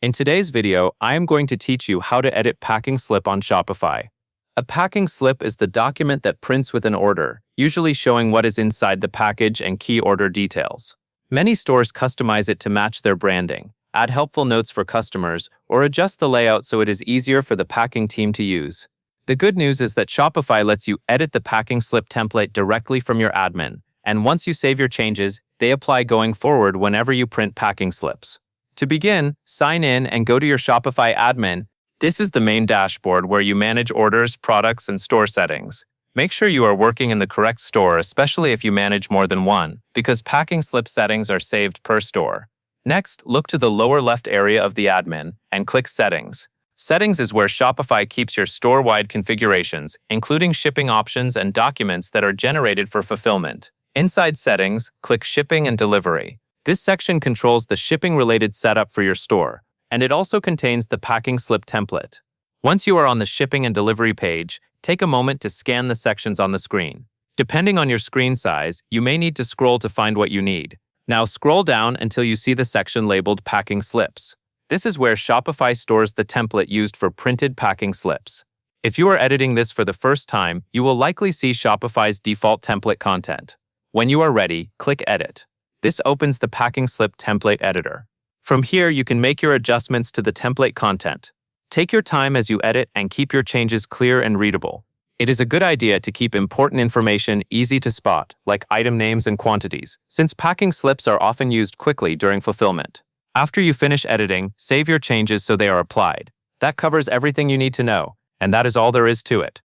In today's video, I am going to teach you how to edit packing slip on Shopify. A packing slip is the document that prints with an order, usually showing what is inside the package and key order details. Many stores customize it to match their branding, add helpful notes for customers, or adjust the layout so it is easier for the packing team to use. The good news is that Shopify lets you edit the packing slip template directly from your admin, and once you save your changes, they apply going forward whenever you print packing slips. To begin, sign in and go to your Shopify admin. This is the main dashboard where you manage orders, products, and store settings. Make sure you are working in the correct store, especially if you manage more than one, because packing slip settings are saved per store. Next, look to the lower left area of the admin and click Settings. Settings is where Shopify keeps your store-wide configurations, including shipping options and documents that are generated for fulfillment. Inside Settings, click Shipping and Delivery. This section controls the shipping-related setup for your store, and it also contains the packing slip template. Once you are on the shipping and delivery page, take a moment to scan the sections on the screen. Depending on your screen size, you may need to scroll to find what you need. Now scroll down until you see the section labeled Packing Slips. This is where Shopify stores the template used for printed packing slips. If you are editing this for the first time, you will likely see Shopify's default template content. When you are ready, click Edit. This opens the packing slip template editor. From here, you can make your adjustments to the template content. Take your time as you edit and keep your changes clear and readable. It is a good idea to keep important information easy to spot, like item names and quantities, since packing slips are often used quickly during fulfillment. After you finish editing, save your changes so they are applied. That covers everything you need to know, and that is all there is to it.